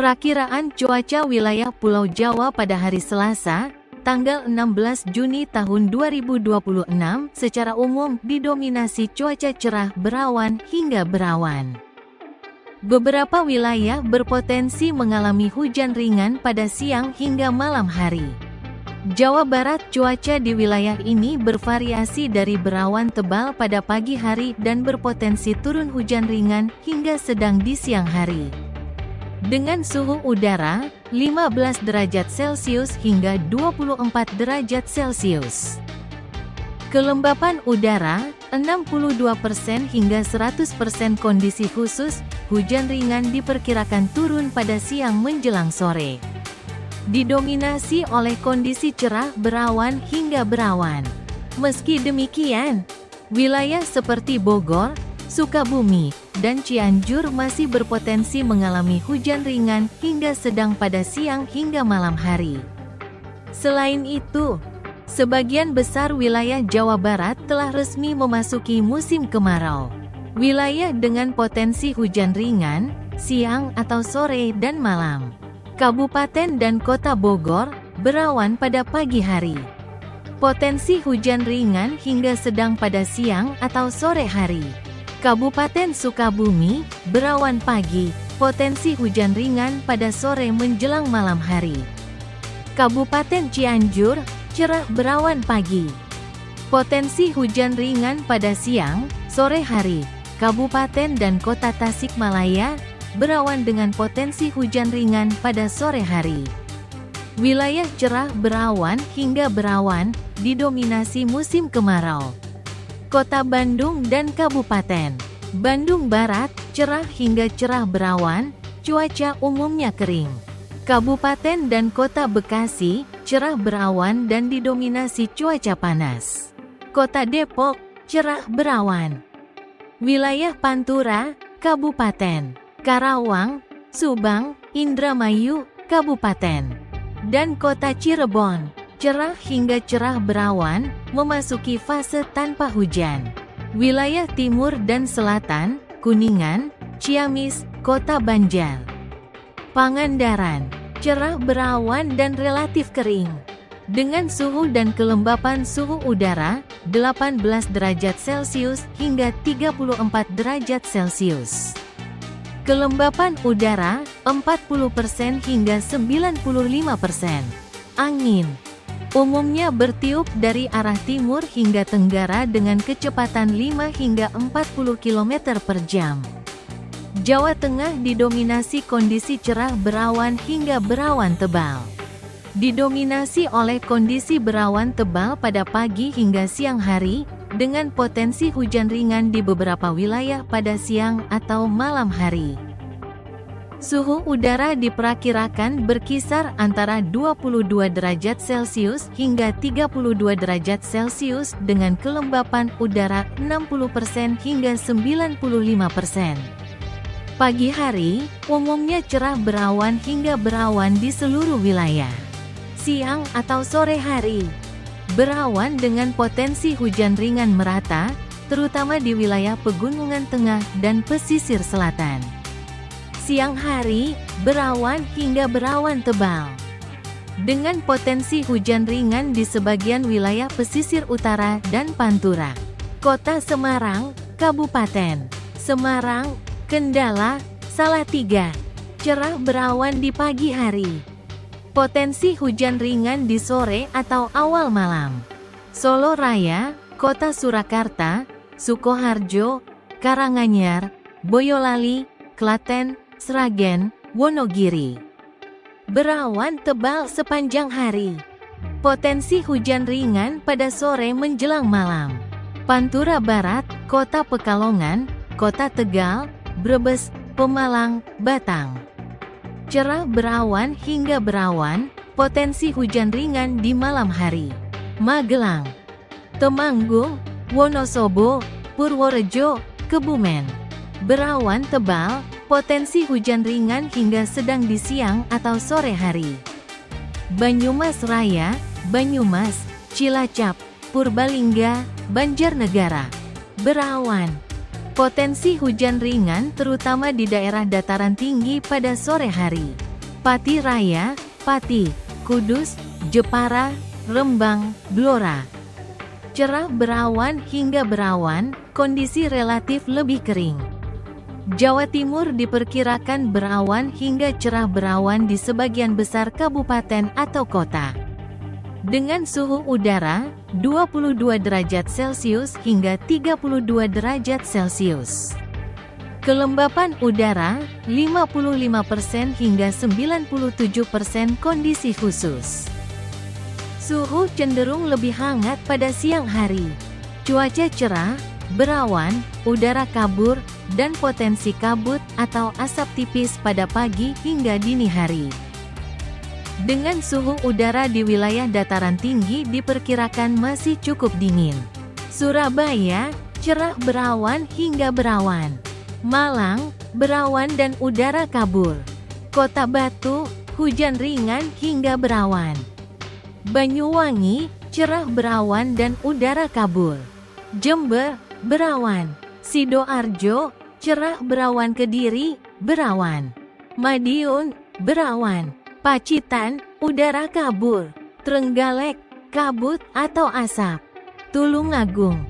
Perakiraan cuaca wilayah Pulau Jawa pada hari Selasa, tanggal 16 Juni tahun 2026, secara umum didominasi cuaca cerah berawan hingga berawan. Beberapa wilayah berpotensi mengalami hujan ringan pada siang hingga malam hari. Jawa Barat, cuaca di wilayah ini bervariasi dari berawan tebal pada pagi hari dan berpotensi turun hujan ringan hingga sedang di siang hari. Dengan suhu udara 15 derajat Celcius hingga 24 derajat Celcius. Kelembapan udara 62% hingga 100%. Kondisi khusus, hujan ringan diperkirakan turun pada siang menjelang sore. Didominasi oleh kondisi cerah berawan hingga berawan. Meski demikian, wilayah seperti Bogor, Sukabumi, dan Cianjur masih berpotensi mengalami hujan ringan hingga sedang pada siang hingga malam hari. Selain itu, sebagian besar wilayah Jawa Barat telah resmi memasuki musim kemarau. Wilayah dengan potensi hujan ringan, siang atau sore dan malam. Kabupaten dan Kota Bogor, berawan pada pagi hari. Potensi hujan ringan hingga sedang pada siang atau sore hari. Kabupaten Sukabumi, berawan pagi, potensi hujan ringan pada sore menjelang malam hari. Kabupaten Cianjur, cerah berawan pagi. Potensi hujan ringan pada siang, sore hari. Kabupaten dan Kota Tasikmalaya, berawan dengan potensi hujan ringan pada sore hari. Wilayah cerah berawan hingga berawan, didominasi musim kemarau. Kota Bandung dan Kabupaten Bandung Barat, cerah hingga cerah berawan, cuaca umumnya kering. Kabupaten dan Kota Bekasi, cerah berawan dan didominasi cuaca panas. Kota Depok, cerah berawan. Wilayah Pantura, Kabupaten Karawang, Subang, Indramayu, Kabupaten, dan Kota Cirebon, cerah hingga cerah berawan, memasuki fase tanpa hujan. Wilayah Timur dan Selatan, Kuningan, Ciamis, Kota Banjar, Pangandaran, cerah berawan dan relatif kering. Dengan suhu dan kelembapan suhu udara, 18 derajat Celcius hingga 34 derajat Celcius. Kelembapan udara, 40% hingga 95%. Angin umumnya bertiup dari arah timur hingga tenggara dengan kecepatan 5 hingga 40 km per jam. Jawa Tengah didominasi kondisi cerah berawan hingga berawan tebal. Didominasi oleh kondisi berawan tebal pada pagi hingga siang hari, dengan potensi hujan ringan di beberapa wilayah pada siang atau malam hari. Suhu udara diperkirakan berkisar antara 22 derajat Celcius hingga 32 derajat Celcius dengan kelembapan udara 60% hingga 95%. Pagi hari, umumnya cerah berawan hingga berawan di seluruh wilayah. Siang atau sore hari, berawan dengan potensi hujan ringan merata, terutama di wilayah pegunungan tengah dan pesisir selatan. Siang hari, berawan hingga berawan tebal. Dengan potensi hujan ringan di sebagian wilayah pesisir utara dan Pantura. Kota Semarang, Kabupaten Semarang, Kendala, Salatiga, cerah berawan di pagi hari. Potensi hujan ringan di sore atau awal malam. Solo Raya, Kota Surakarta, Sukoharjo, Karanganyar, Boyolali, Klaten, Sragen, Wonogiri. Berawan tebal sepanjang hari. Potensi hujan ringan pada sore menjelang malam. Pantura Barat, Kota Pekalongan, Kota Tegal, Brebes, Pemalang, Batang. Cerah berawan hingga berawan, potensi hujan ringan di malam hari. Magelang, Temanggung, Wonosobo, Purworejo, Kebumen. Berawan tebal, potensi hujan ringan hingga sedang di siang atau sore hari. Banyumas Raya, Banyumas, Cilacap, Purbalingga, Banjarnegara. Berawan. Potensi hujan ringan terutama di daerah dataran tinggi pada sore hari. Pati Raya, Pati, Kudus, Jepara, Rembang, Blora. Cerah berawan hingga berawan, kondisi relatif lebih kering. Jawa Timur diperkirakan berawan hingga cerah berawan di sebagian besar kabupaten atau kota. Dengan suhu udara, 22 derajat Celcius hingga 32 derajat Celcius. Kelembapan udara, 55% hingga 97% kondisi khusus. Suhu cenderung lebih hangat pada siang hari. Cuaca cerah, berawan, udara kabur, dan potensi kabut atau asap tipis pada pagi hingga dini hari. Dengan suhu udara di wilayah dataran tinggi diperkirakan masih cukup dingin. Surabaya, cerah berawan hingga berawan. Malang, berawan dan udara kabur. Kota Batu, hujan ringan hingga berawan. Banyuwangi, cerah berawan dan udara kabur. Jember, berawan. Sidoarjo, cerah berawan. Kediri, berawan. Madiun, berawan. Pacitan, udara kabur. Trenggalek, kabut atau asap. Tulungagung,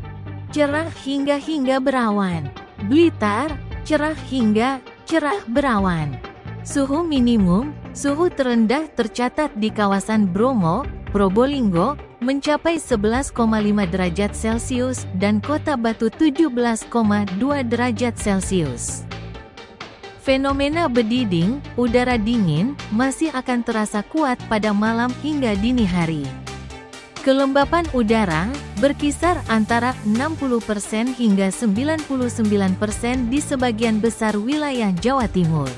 cerah hingga berawan. Blitar, cerah hingga cerah berawan. Suhu minimum, suhu terendah tercatat di kawasan Bromo, Probolinggo, mencapai 11,5 derajat Celcius dan Kota Batu 17,2 derajat Celcius. Fenomena bediding, udara dingin, masih akan terasa kuat pada malam hingga dini hari. Kelembapan udara, berkisar antara 60% hingga 99% di sebagian besar wilayah Jawa Timur.